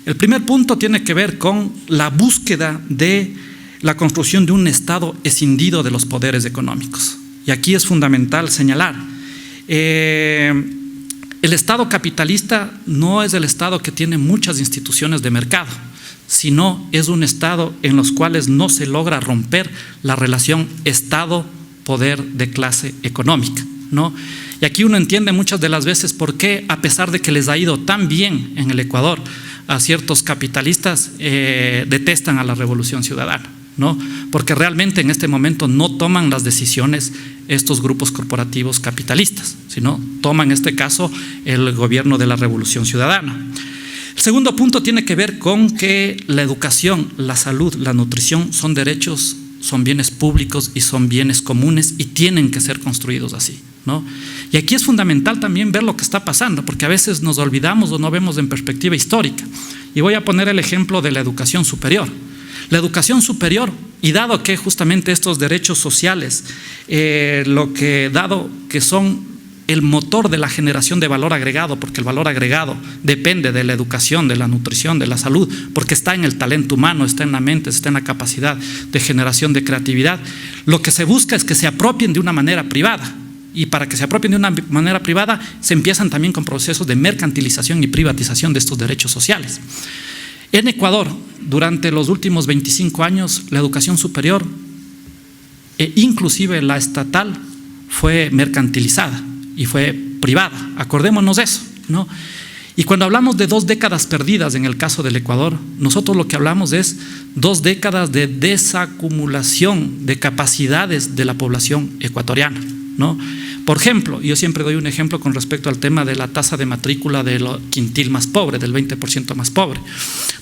A: El primer punto tiene que ver con la búsqueda de la construcción de un Estado escindido de los poderes económicos. Y aquí es fundamental señalar, el Estado capitalista no es el Estado que tiene muchas instituciones de mercado, sino es un Estado en los cuales no se logra romper la relación Estado-poder de clase económica, ¿no? Y aquí uno entiende muchas de las veces por qué, a pesar de que les ha ido tan bien en el Ecuador, a ciertos capitalistas detestan a la revolución ciudadana, ¿no? Porque realmente en este momento no toman las decisiones estos grupos corporativos capitalistas, sino toman en este caso el gobierno de la revolución ciudadana. El segundo punto tiene que ver con que la educación, la salud, la nutrición son derechos, son bienes públicos y son bienes comunes y tienen que ser construidos así, ¿no? Y aquí es fundamental también ver lo que está pasando, porque a veces nos olvidamos o no vemos en perspectiva histórica. Y voy a poner el ejemplo de la educación superior. La educación superior, y dado que justamente estos derechos sociales, dado que son el motor de la generación de valor agregado, porque el valor agregado depende de la educación, de la nutrición, de la salud, porque está en el talento humano, está en la mente, está en la capacidad de generación de creatividad. Lo que se busca es que se apropien de una manera privada, y para que se apropien de una manera privada se empiezan también con procesos de mercantilización y privatización de estos derechos sociales. En Ecuador, durante los últimos 25 años, la educación superior, inclusive la estatal, fue mercantilizada y fue privada. Acordémonos de eso, ¿no? Y cuando hablamos de 2 décadas perdidas en el caso del Ecuador, nosotros lo que hablamos es 2 décadas de desacumulación de capacidades de la población ecuatoriana, ¿no? Por ejemplo, yo siempre doy un ejemplo con respecto al tema de la tasa de matrícula del quintil más pobre, del 20% más pobre.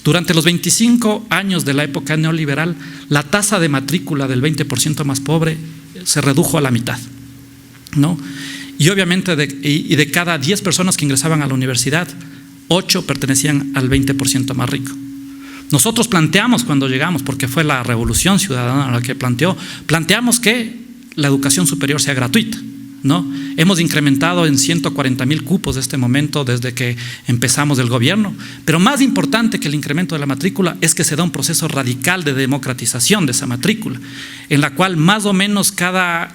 A: Durante los 25 años de la época neoliberal, la tasa de matrícula del 20% más pobre se redujo a la mitad, ¿no? Y obviamente de cada 10 personas que ingresaban a la universidad, 8 pertenecían al 20% más rico. Nosotros planteamos cuando llegamos, porque fue la revolución ciudadana la que planteamos que la educación superior sea gratuita, ¿no? Hemos incrementado en 140,000 cupos de este momento desde que empezamos el gobierno, pero más importante que el incremento de la matrícula es que se da un proceso radical de democratización de esa matrícula, en la cual más o menos cada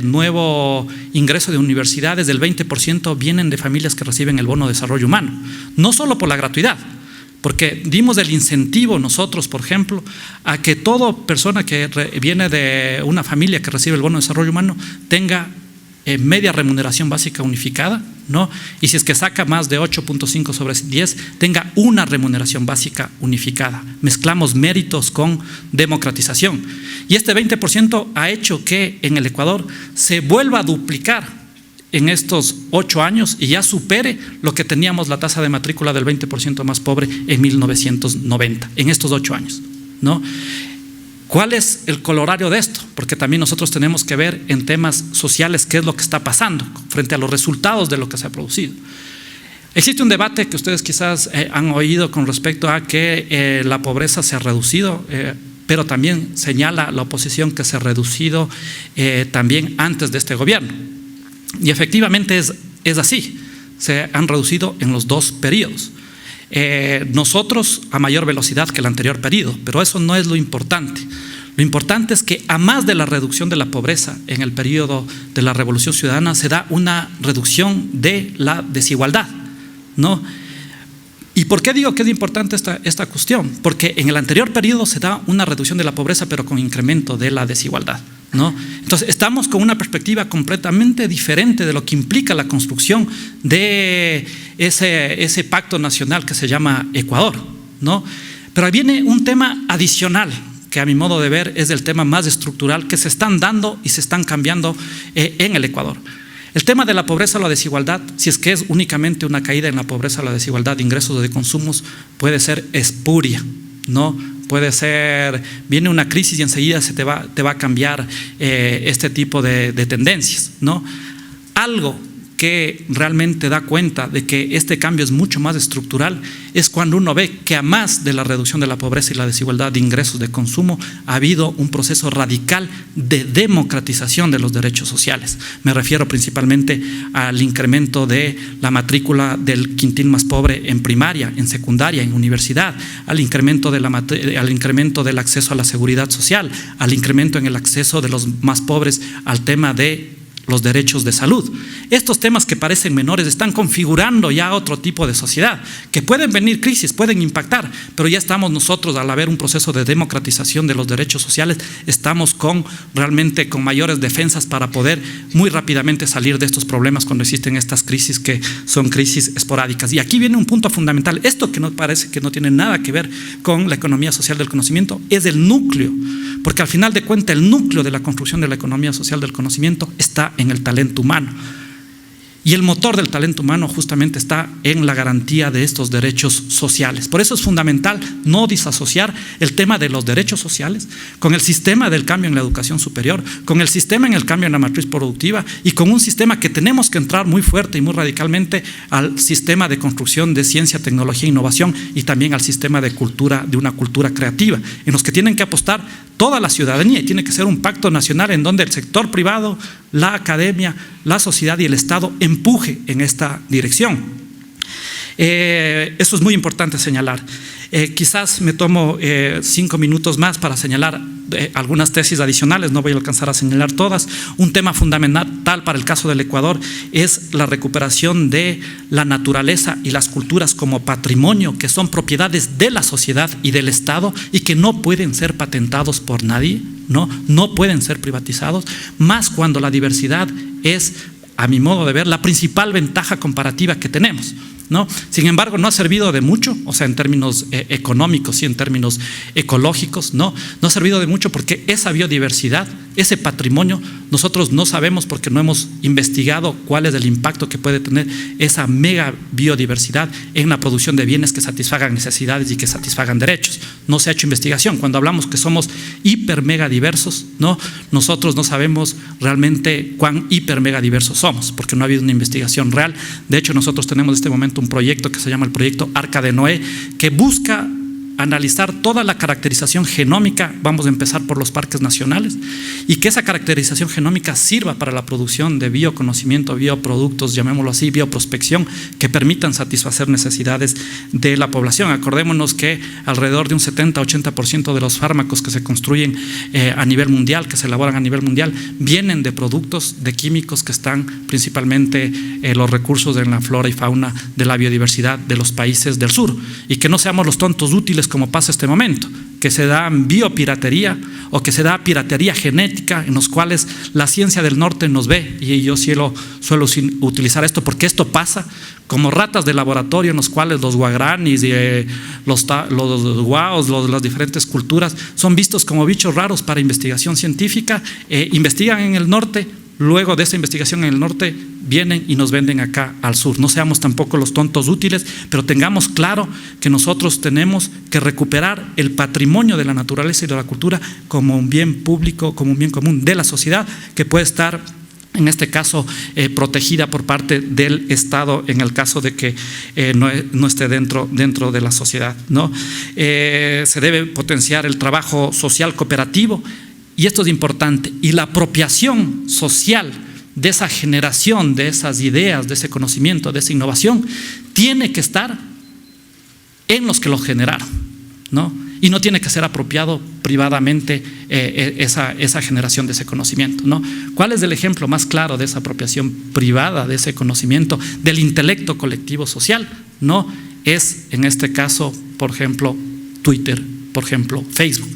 A: nuevo ingreso de universidades del 20% vienen de familias que reciben el bono de desarrollo humano, no solo por la gratuidad, porque dimos el incentivo nosotros, por ejemplo, a que toda persona que viene de una familia que recibe el bono de desarrollo humano tenga media remuneración básica unificada, ¿no? Y si es que saca más de 8.5 sobre 10, tenga una remuneración básica unificada. Mezclamos méritos con democratización. Y este 20% ha hecho que en el Ecuador se vuelva a duplicar en estos 8 años y ya supere lo que teníamos la tasa de matrícula del 20% más pobre en 1990, en estos 8 años, ¿no? ¿Cuál es el colorario de esto? Porque también nosotros tenemos que ver en temas sociales qué es lo que está pasando frente a los resultados de lo que se ha producido. Existe un debate que ustedes quizás han oído con respecto a que la pobreza se ha reducido, pero también señala la oposición que se ha reducido también antes de este gobierno. Y efectivamente es así, se han reducido en los dos periodos. Nosotros a mayor velocidad que el anterior periodo, pero eso no es lo importante. Lo importante es que a más de la reducción de la pobreza en el periodo de la Revolución Ciudadana se da una reducción de la desigualdad, ¿no? ¿Y por qué digo que es importante esta cuestión? Porque en el anterior periodo se da una reducción de la pobreza pero con incremento de la desigualdad, ¿no? Entonces estamos con una perspectiva completamente diferente de lo que implica la construcción de ese pacto nacional que se llama Ecuador, ¿no? Pero ahí viene un tema adicional que a mi modo de ver es el tema más estructural que se están dando y se están cambiando en el Ecuador. El tema de la pobreza o la desigualdad, si es que es únicamente una caída en la pobreza o la desigualdad de ingresos o de consumos, puede ser espuria, ¿no? Puede ser, viene una crisis y enseguida te va a cambiar este tipo de tendencias, ¿no? Algo que realmente da cuenta de que este cambio es mucho más estructural es cuando uno ve que a más de la reducción de la pobreza y la desigualdad de ingresos de consumo ha habido un proceso radical de democratización de los derechos sociales. Me refiero principalmente al incremento de la matrícula del quintil más pobre en primaria, en secundaria, en universidad, al incremento del acceso a la seguridad social, al incremento en el acceso de los más pobres al tema de los derechos de salud. Estos temas que parecen menores están configurando ya otro tipo de sociedad, que pueden venir crisis, pueden impactar, pero ya estamos nosotros, al haber un proceso de democratización de los derechos sociales, estamos realmente con mayores defensas para poder muy rápidamente salir de estos problemas cuando existen estas crisis que son crisis esporádicas. Y aquí viene un punto fundamental, esto que no parece que no tiene nada que ver con la economía social del conocimiento, es el núcleo, porque al final de cuentas el núcleo de la construcción de la economía social del conocimiento está en el talento humano. Y el motor del talento humano justamente está en la garantía de estos derechos sociales. Por eso es fundamental no disasociar el tema de los derechos sociales con el sistema del cambio en la educación superior, con el sistema en el cambio en la matriz productiva y con un sistema que tenemos que entrar muy fuerte y muy radicalmente al sistema de construcción de ciencia, tecnología e innovación y también al sistema de cultura, de una cultura creativa, en los que tienen que apostar toda la ciudadanía y tiene que ser un pacto nacional en donde el sector privado, la academia, la sociedad y el Estado empuje en esta dirección. Eso es muy importante señalar. Quizás me tomo 5 minutos más para señalar algunas tesis adicionales, no voy a alcanzar a señalar todas. Un tema fundamental para el caso del Ecuador es la recuperación de la naturaleza y las culturas como patrimonio, que son propiedades de la sociedad y del Estado y que no pueden ser patentados por nadie, no pueden ser privatizados, más cuando la diversidad es, a mi modo de ver, la principal ventaja comparativa que tenemos, ¿no? Sin embargo, no ha servido de mucho, o sea, en términos económicos y en términos ecológicos, no ha servido de mucho porque esa biodiversidad, ese patrimonio, nosotros no sabemos porque no hemos investigado cuál es el impacto que puede tener esa mega biodiversidad en la producción de bienes que satisfagan necesidades y que satisfagan derechos. No se ha hecho investigación. Cuando hablamos que somos hiper mega diversos, nosotros no sabemos realmente cuán hiper mega diversos somos porque no ha habido una investigación real. De hecho, nosotros tenemos en este momento un proyecto que se llama el proyecto Arca de Noé, que busca analizar toda la caracterización genómica, vamos a empezar por los parques nacionales, y que esa caracterización genómica sirva para la producción de bioconocimiento, bioproductos, llamémoslo así, bioprospección, que permitan satisfacer necesidades de la población. Acordémonos que alrededor de un 70-80% de los fármacos que se construyen a nivel mundial, que se elaboran a nivel mundial, vienen de productos, de químicos que están principalmente los recursos en la flora y fauna de la biodiversidad de los países del sur, y que no seamos los tontos útiles como pasa este momento, que se da biopiratería o que se da piratería genética en los cuales la ciencia del norte nos ve, y yo suelo utilizar esto porque esto pasa como ratas de laboratorio en los cuales los guaraníes y los guaos, las diferentes culturas son vistos como bichos raros para investigación científica, investigan en el norte, luego de esa investigación en el norte, vienen y nos venden acá al sur. No seamos tampoco los tontos útiles, pero tengamos claro que nosotros tenemos que recuperar el patrimonio de la naturaleza y de la cultura como un bien público, como un bien común de la sociedad, que puede estar, en este caso, protegida por parte del Estado en el caso de que no esté dentro de la sociedad, ¿no? Se debe potenciar el trabajo social cooperativo, y esto es importante, y la apropiación social de esa generación, de esas ideas, de ese conocimiento, de esa innovación, tiene que estar en los que lo generaron, ¿no? Y no tiene que ser apropiado privadamente esa generación de ese conocimiento, ¿no? ¿Cuál es el ejemplo más claro de esa apropiación privada de ese conocimiento, del intelecto colectivo social? No es, en este caso, por ejemplo, Twitter, por ejemplo, Facebook.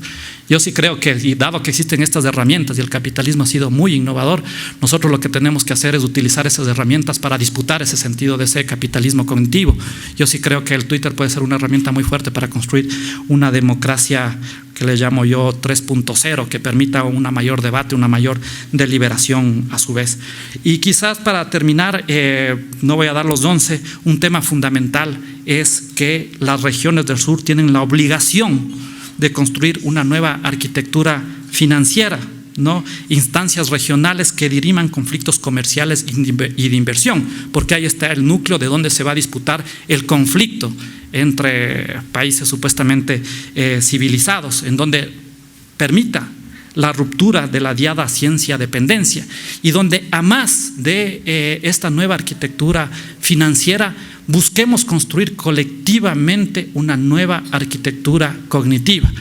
A: Yo sí creo que, y dado que existen estas herramientas y el capitalismo ha sido muy innovador, nosotros lo que tenemos que hacer es utilizar esas herramientas para disputar ese sentido de ese capitalismo cognitivo. Yo sí creo que el Twitter puede ser una herramienta muy fuerte para construir una democracia que le llamo yo 3.0, que permita un mayor debate, una mayor deliberación a su vez. Y quizás para terminar, no voy a dar los 11, un tema fundamental es que las regiones del sur tienen la obligación de construir una nueva arquitectura financiera, ¿no? Instancias regionales que diriman conflictos comerciales y de inversión, porque ahí está el núcleo de donde se va a disputar el conflicto entre países supuestamente civilizados, en donde permita la ruptura de la diada ciencia-dependencia, y donde a más de esta nueva arquitectura financiera busquemos construir colectivamente una nueva arquitectura cognitiva.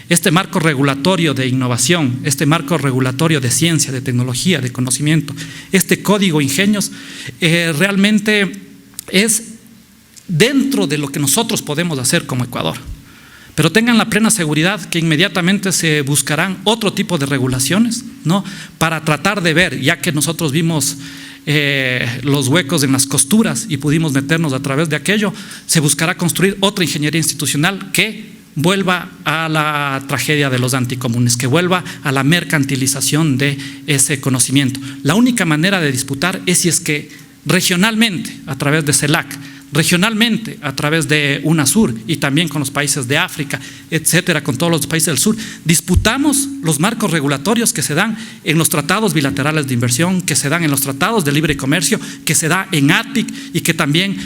A: Este marco regulatorio de innovación, este marco regulatorio de ciencia, de tecnología, de conocimiento, este código ingenios, realmente es dentro de lo que nosotros podemos hacer como Ecuador. Pero tengan la plena seguridad que inmediatamente se buscarán otro tipo de regulaciones, ¿no? Para tratar de ver, ya que nosotros vimos los huecos en las costuras y pudimos meternos a través de aquello, se buscará construir otra ingeniería institucional que vuelva a la tragedia de los anticomunes, que vuelva a la mercantilización de ese conocimiento. La única manera de disputar es si es que regionalmente, a través de CELAC, regionalmente a través de UNASUR y también con los países de África, etcétera, con todos los países del sur, disputamos los marcos regulatorios que se dan en los tratados bilaterales de inversión, que se dan en los tratados de libre comercio, que se da en ATIC y que también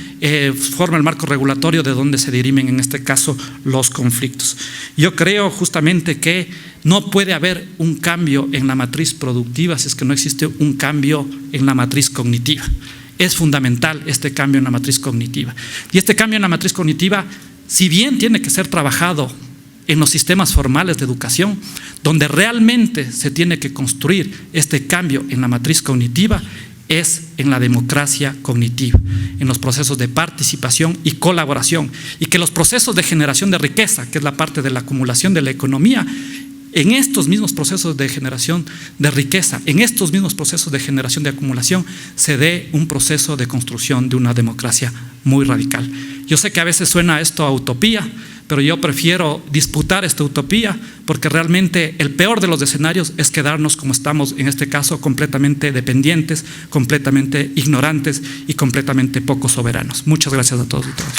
A: forma el marco regulatorio de donde se dirimen en este caso los conflictos. Yo creo justamente que no puede haber un cambio en la matriz productiva si es que no existe un cambio en la matriz cognitiva. Es fundamental este cambio en la matriz cognitiva. Y este cambio en la matriz cognitiva, si bien tiene que ser trabajado en los sistemas formales de educación, donde realmente se tiene que construir este cambio en la matriz cognitiva, es en la democracia cognitiva, en los procesos de participación y colaboración, y que los procesos de generación de riqueza, que es la parte de la acumulación de la economía, en estos mismos procesos de generación de riqueza, en estos mismos procesos de generación de acumulación, se dé un proceso de construcción de una democracia muy radical. Yo sé que a veces suena esto a utopía, pero yo prefiero disputar esta utopía porque realmente el peor de los escenarios es quedarnos como estamos, en este caso, completamente dependientes, completamente ignorantes y completamente poco soberanos. Muchas gracias a todos y todas.